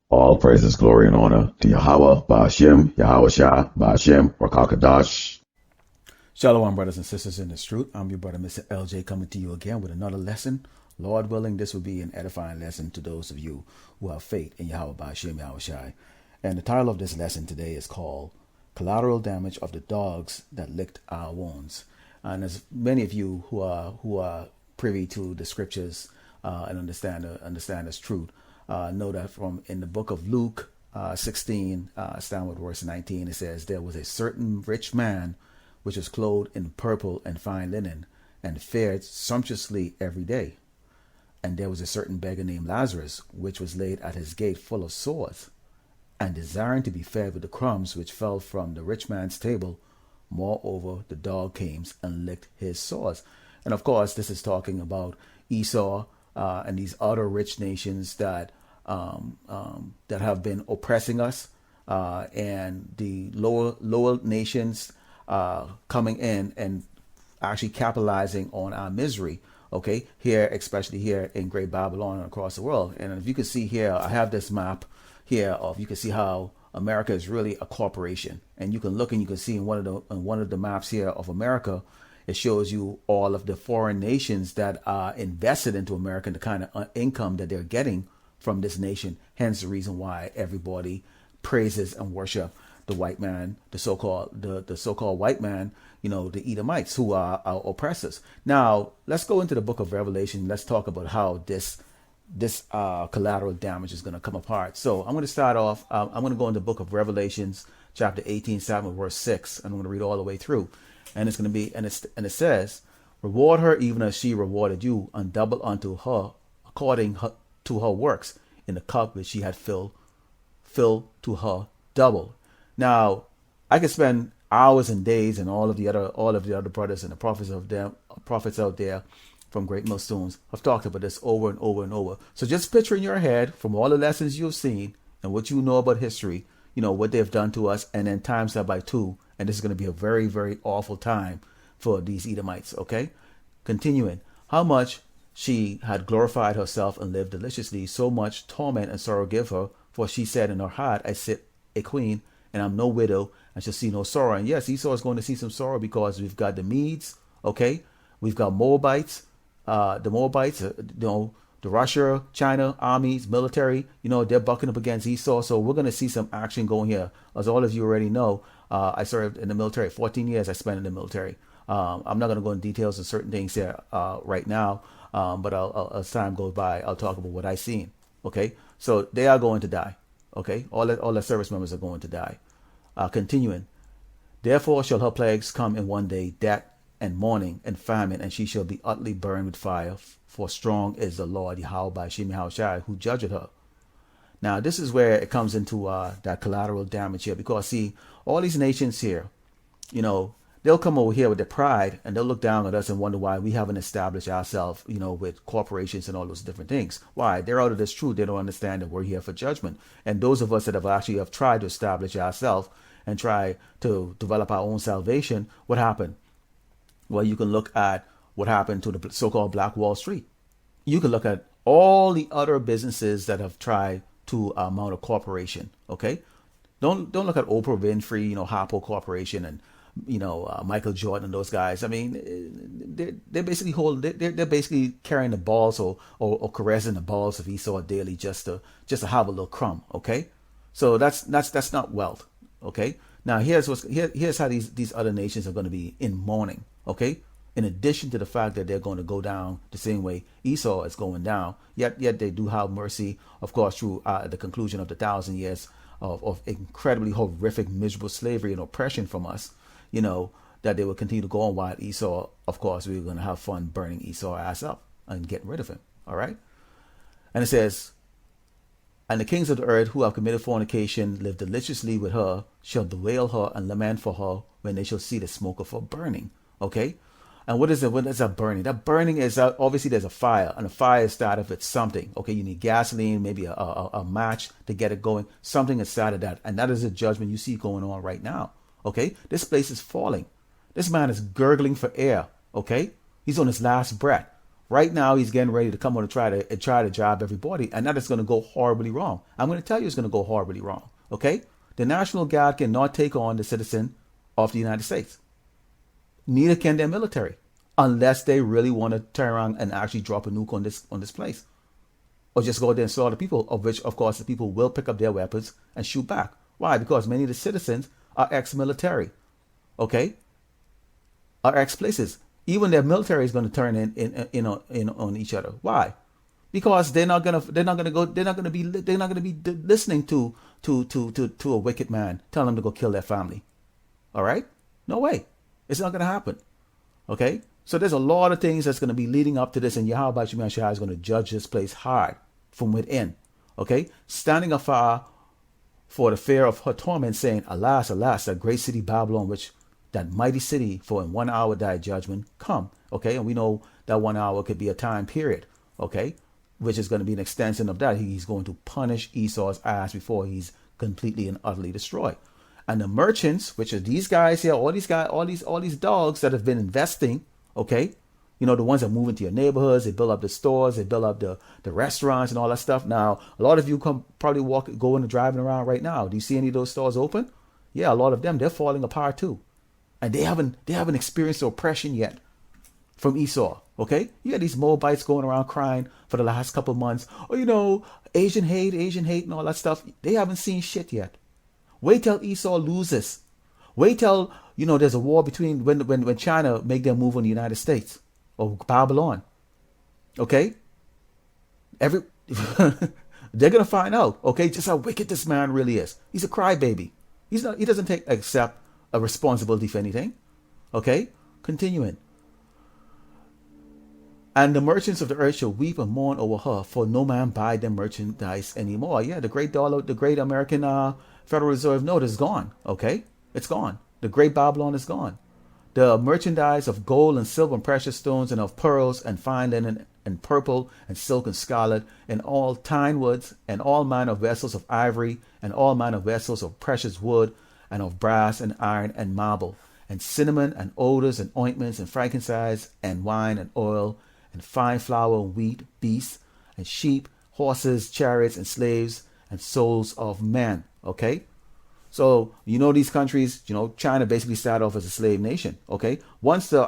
All praises, glory, and honor to Yahawah Bahasham Yahawashi Rakakadash. Shalom, brothers and sisters in this truth. I'm your brother, Mr. LJ, coming to you again with another lesson. Lord willing, this will be an edifying lesson to those of you who have faith in Yahawah Bahasham Yahawashi. And the title of this lesson today is called Collateral Damage of the Dogs That Licked Our Wounds. And as many of you who are privy to the scriptures and understand this truth, know that from in the book of Luke 16, starting with verse 19, it says, "There was a certain rich man which was clothed in purple and fine linen, and fared sumptuously every day. And there was a certain beggar named Lazarus, which was laid at his gate full of sores, and desiring to be fed with the crumbs which fell from the rich man's table. Moreover, the dog came and licked his sores." And of course, this is talking about Esau and these other rich nations that have been oppressing us, and the lower nations coming in and actually capitalizing on our misery. Okay, here, especially here in Great Babylon and across the world. And if you can see here, I have this map here of, you can see how America is really a corporation. And you can look and you can see in one of the maps here of America, it shows you all of the foreign nations that are invested into America and the kind of income that they're getting from this nation. Hence the reason why everybody praises and worship the white man, the so-called white man, the Edomites, who are our oppressors. Now, let's go into the book of Revelation. Let's talk about how this collateral damage is going to come apart. So I'm going to start off. I'm going to go into the book of Revelations, chapter 18, starting with verse 6, and I'm going to read all the way through. And it's going to be, and it says, "Reward her even as she rewarded you, and double unto her according to her works, in the cup which she had filled to her double." Now, I could spend hours and days, and all of the other brothers and the prophets out there from Great Millstones have talked about this over and over and over. So just picture in your head, from all the lessons you've seen and what you know about history, what they've done to us, and then times that by two. And this is going to be a very, very awful time for these Edomites. Okay, continuing, "How much she had glorified herself and lived deliciously, so much torment and sorrow give her. For she said in her heart, I sit a queen, and I'm no widow, and shall see no sorrow." And yes, Esau is going to see some sorrow, because we've got the Medes, okay? We've got Moabites, the Russia, China armies, military, they're bucking up against Esau. So we're going to see some action going here. As all of you already know, I served in the military. 14 years I spent in the military. I'm not going to go into details of certain things here right now, but as time goes by, I'll talk about what I've seen, okay? So they are going to die. Okay, all the service members are going to die. Continuing, "Therefore shall her plagues come in one day, death and mourning and famine, and she shall be utterly burned with fire. For strong is the Lord Yahawah Bahasham Yahawashi, who judgeth her." Now, this is where it comes into that collateral damage here, because see, all these nations here, they'll come over here with their pride, and they'll look down at us and wonder why we haven't established ourselves, with corporations and all those different things. Why? They're out of this truth. They don't understand that we're here for judgment. And those of us that have tried to establish ourselves and try to develop our own salvation, what happened? Well, you can look at what happened to the so-called Black Wall Street. You can look at all the other businesses that have tried to mount a corporation. Okay, don't look at Oprah Winfrey, Harpo Corporation, and Michael Jordan and those guys. I mean, they're basically carrying the balls or caressing the balls of Esau daily just to have a little crumb. Okay, so that's not wealth. Okay, now here's how these other nations are going to be in mourning. Okay, in addition to the fact that they're going to go down the same way Esau is going down, yet they do have mercy, of course, through the conclusion of the 1,000 years of incredibly horrific, miserable slavery and oppression from us. That they will continue to go on, while Esau, of course, we're going to have fun burning Esau's ass up and getting rid of him. All right. And it says, "And the kings of the earth who have committed fornication, live deliciously with her, shall bewail her and lament for her when they shall see the smoke of her burning." Okay. And what is it? What is that burning? That burning is obviously there's a fire, and a fire started with something. Okay. You need gasoline, maybe a match to get it going. Something inside of that. And that is a judgment you see going on right now. Okay, this place is falling. This man is gurgling for air. Okay, he's on his last breath. Right now, he's getting ready to come on and try to job everybody, and that is going to go horribly wrong. I'm going to tell you it's going to go horribly wrong. Okay, the National Guard cannot take on the citizen of the United States. Neither can their military, unless they really want to turn around and actually drop a nuke on this place, or just go there and slaughter people. Of which, of course, the people will pick up their weapons and shoot back. Why? Because many of the citizens are ex-military. Okay, are ex-places. Even their military is going to turn in on each other. Why? Because they're not going to be listening to a wicked man telling them to go kill their family. All right? No way. It's not going to happen. Okay? So there's a lot of things that's going to be leading up to this, and Yahawah Bahasham Yahawashi is going to judge this place hard from within. Okay? Standing afar for the fear of her torment, saying, "Alas, alas, that great city Babylon, which that mighty city, for in 1 hour thy judgment come." Okay, and we know that 1 hour could be a time period, okay, which is going to be an extension of that. He's going to punish Esau's ass before he's completely and utterly destroyed. And the merchants, which are these guys here, all these dogs that have been investing, okay, the ones that move into your neighborhoods, they build up the stores, they build up the restaurants and all that stuff. Now, a lot of you probably going and driving around right now. Do you see any of those stores open? Yeah, a lot of them, they're falling apart too. And they haven't experienced the oppression yet from Esau. Okay? You got these Moabites going around crying for the last couple of months. Oh, Asian hate and all that stuff. They haven't seen shit yet. Wait till Esau loses. Wait till, there's a war between when China make their move on the United States or Babylon. Okay? They're gonna find out, okay, just how wicked this man really is. He's a crybaby. He doesn't accept a responsibility for anything. Okay? Continuing. And the merchants of the earth shall weep and mourn over her, for no man buy them merchandise anymore. Yeah, the great American Federal Reserve note is gone. Okay? It's gone. The great Babylon is gone. The merchandise of gold and silver and precious stones and of pearls and fine linen and purple and silk and scarlet and all tine woods and all manner of vessels of ivory and all manner of vessels of precious wood and of brass and iron and marble, and cinnamon and odors and ointments and frankincense and wine and oil and fine flour and wheat, beasts and sheep, horses, chariots and slaves and souls of men. Okay? So, these countries, China basically started off as a slave nation. Okay? Once the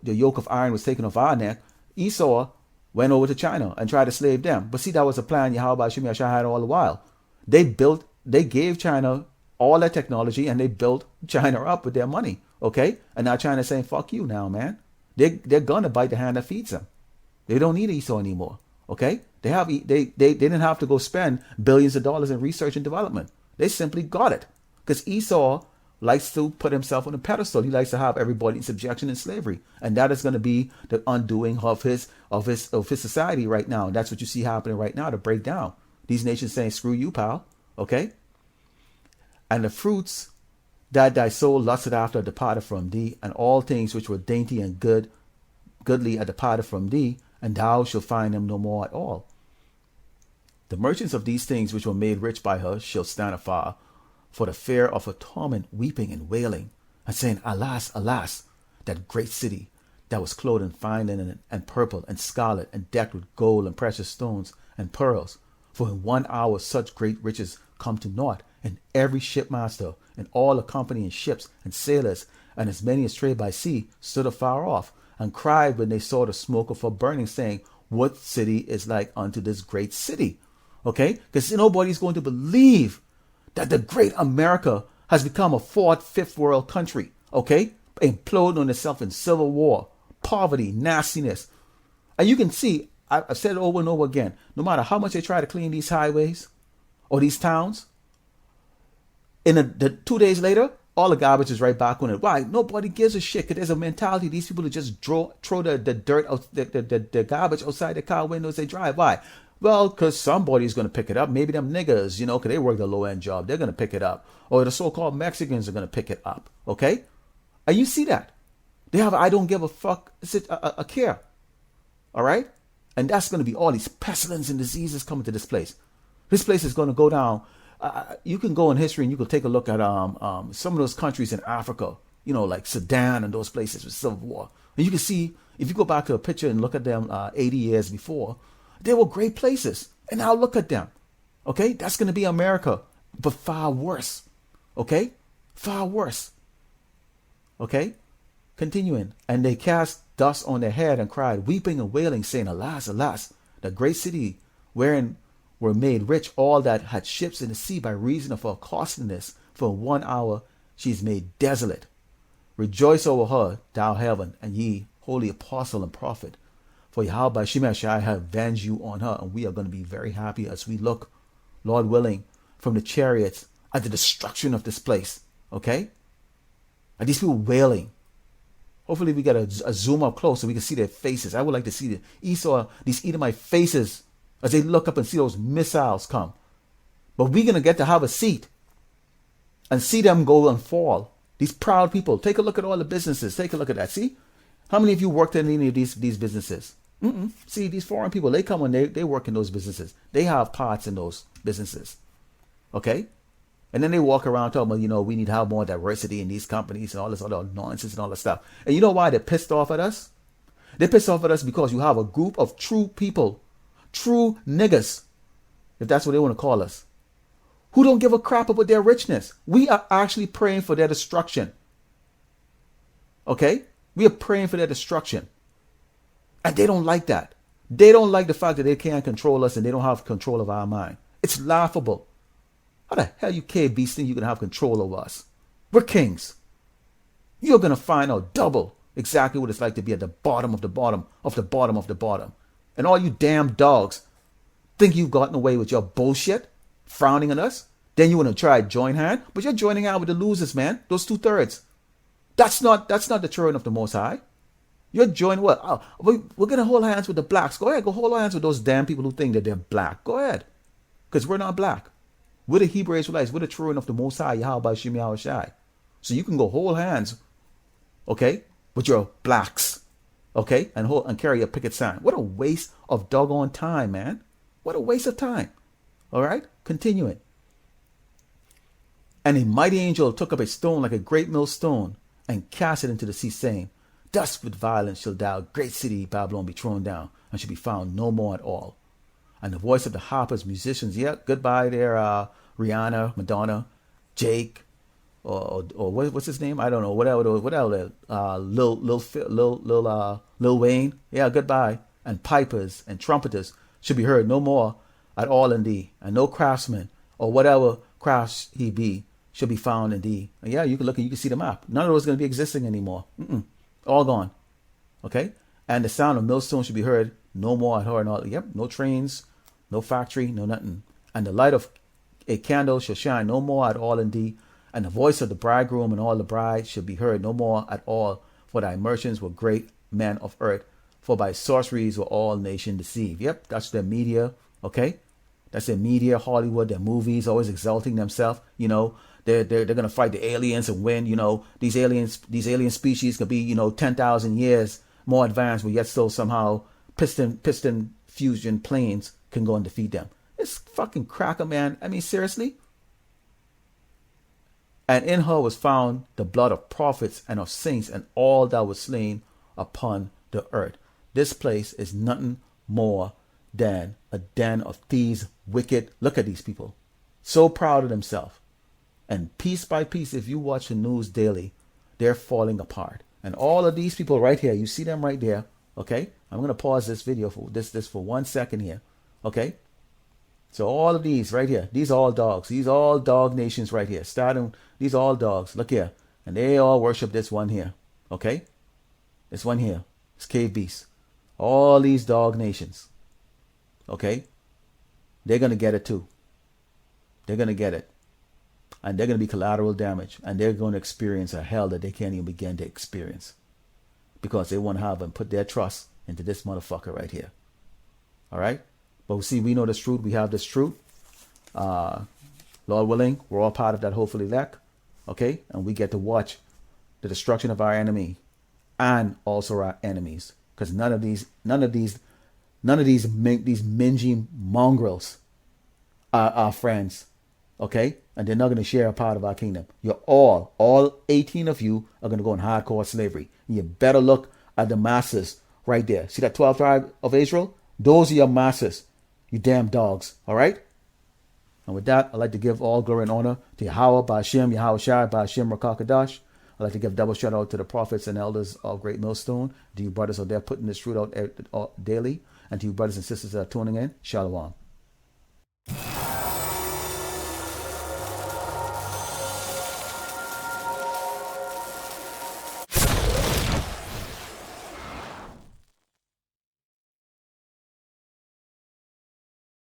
yoke of iron was taken off our neck, Esau went over to China and tried to slave them. But see, that was a plan Yahawah Bahasham Yahawashi had all the while. They gave China all that technology and they built China up with their money. Okay? And now China's saying, fuck you now, man. They're gonna bite the hand that feeds them. They don't need Esau anymore. Okay? They didn't have to go spend billions of dollars in research and development. They simply got it. Because Esau likes to put himself on a pedestal. He likes to have everybody in subjection and slavery. And that is going to be the undoing of his society right now. And that's what you see happening right now, to break down. These nations saying, screw you, pal. Okay? And the fruits that thy soul lusted after are departed from thee, and all things which were dainty and goodly are departed from thee, and thou shalt find them no more at all. The merchants of these things which were made rich by her shall stand afar, for the fear of her torment, weeping and wailing, and saying, Alas, alas, that great city that was clothed in fine linen and purple and scarlet and decked with gold and precious stones and pearls. For in 1 hour such great riches come to naught, and every shipmaster and all accompanying ships and sailors and as many as trade by sea stood afar off and cried when they saw the smoke of her burning, saying, What city is like unto this great city? Okay? Because nobody's going to believe that the great America has become a fourth, fifth world country. Okay? Imploding on itself in civil war, poverty, nastiness. And you can see, I've said it over and over again, no matter how much they try to clean these highways or these towns, in the 2 days later, all the garbage is right back on it. Why? Nobody gives a shit. Because there's a mentality. These people just throw the dirt, the garbage outside the car windows they drive. Why? Well, because somebody's going to pick it up. Maybe them niggas, because they work the low-end job. They're going to pick it up. Or the so-called Mexicans are going to pick it up. Okay? And you see that. They have I don't give a fuck a care. All right? And that's going to be all these pestilence and diseases coming to this place. This place is going to go down. You can go in history and you can take a look at some of those countries in Africa, like Sudan and those places with civil war. And you can see, If you go back to a picture and look at them 80 years before, they were great places. And now look at them. Okay, that's going to be America, but far worse. Okay, far worse. Okay, continuing. And they cast dust on their head and cried, weeping and wailing, saying, Alas, alas, the great city wherein were made rich all that had ships in the sea by reason of her costliness. For 1 hour she is made desolate. Rejoice over her, thou heaven, and ye holy apostle and prophet. For Yahawah Bahasham Yahawashi have avenged you on her, and we are going to be very happy as we look, Lord willing, from the chariots at the destruction of this place. Okay? And these people wailing. Hopefully we get a zoom up close so we can see their faces. I would like to see these Edomite faces as they look up and see those missiles come. But we're going to get to have a seat and see them go and fall. These proud people. Take a look at all the businesses. Take a look at that. See? How many of you worked in any of these businesses? See, these foreign people, they come and they work in those businesses. They have parts in those businesses. Okay? And then they walk around talking about, we need to have more diversity in these companies and all this other nonsense and all that stuff. And you know why they're pissed off at us? They're pissed off at us because you have a group of true people, true niggas, if that's what they want to call us, who don't give a crap about their richness. We are actually praying for their destruction. Okay? We are praying for their destruction. And they don't like that. They don't like the fact that they can't control us and they don't have control of our mind. It's laughable. How the hell you KBs think you can have control over us? We're kings. You're going to find out double exactly what it's like to be at the bottom of the bottom of the bottom of the bottom. And all you damn dogs think you've gotten away with your bullshit, frowning at us. Then you want to try to join hand, but you're joining hand with the losers, man. Those 2/3. That's not the children of the Most High. You're joining what? Oh, we're going to hold hands with the blacks. Go ahead. Go hold hands with those damn people who think that they're black. Go ahead. Because we're not black. We're the Hebrew Israelites. We're the children of the Most High, Yahawah Bahasham Yahawashi. So you can go hold hands, okay, with your blacks, okay, and carry a picket sign. What a waste of doggone time, man. What a waste of time. All right? Continuing. And a mighty angel took up a stone like a great millstone and cast it into the sea, saying, Thus with violence shall thou, great city Babylon, be thrown down, and shall be found no more at all. And the voice of the harpers, musicians, goodbye there, Rihanna, Madonna, Jake, or what's his name? I don't know, whatever, Lil Wayne, goodbye. And pipers and trumpeters should be heard no more at all in thee, and no craftsman or whatever crafts he be shall be found in thee. And you can look and you can see the map. None of those going to be existing anymore. All gone. Okay? And the sound of millstone should be heard no more at her and all. No trains, no factory, no nothing. And the light of a candle shall shine no more at all in thee. And the voice of the bridegroom and all the bride shall be heard no more at all. For thy merchants were great men of earth. For by sorceries were all nations deceived. That's their media. Okay? That's their media, Hollywood, their movies, always exalting themselves. They're gonna fight the aliens and win. These alien species could be 10,000 years more advanced, but yet still somehow piston fusion planes can go and defeat them. It's fucking cracker, man. I mean, seriously. And in her was found the blood of prophets and of saints and all that was slain upon the earth. This place is nothing more than a den of thieves, wicked. Look at these people, so proud of themselves. And piece by piece, if you watch the news daily, they're falling apart. And all of these people right here, you see them right there. Okay, I'm going to pause this video for this for 1 second here. Okay, so all of these right here, these all dogs, these all dog nations right here, starting these all dogs. Look here, and they all worship this one here. Okay, this one here, this cave beast. All these dog nations. Okay, they're going to get it too. They're going to get it. And they're going to be collateral damage. And they're going to experience a hell that they can't even begin to experience. Because they want to have and put their trust into this motherfucker right here. All right? But we know this truth. We have this truth. Lord willing, we're all part of that hopefully elect. Okay? And we get to watch the destruction of our enemy. And also our enemies. Because none of these mingy mongrels are our friends. Okay? And they're not going to share a part of our kingdom. You're all 18 of you are going to go in hardcore slavery. And you better look at the masses right there. See that 12 tribe of Israel? Those are your masters, you damn dogs. All right? And with that, I'd like to give all glory and honor to Yahawah Bahasham Yahawashi Bahasham Rakakadash. I'd like to give double shout out to the prophets and elders of Great Millstone, to you brothers out there putting this truth out daily, and to you brothers and sisters that are tuning in. Shalom.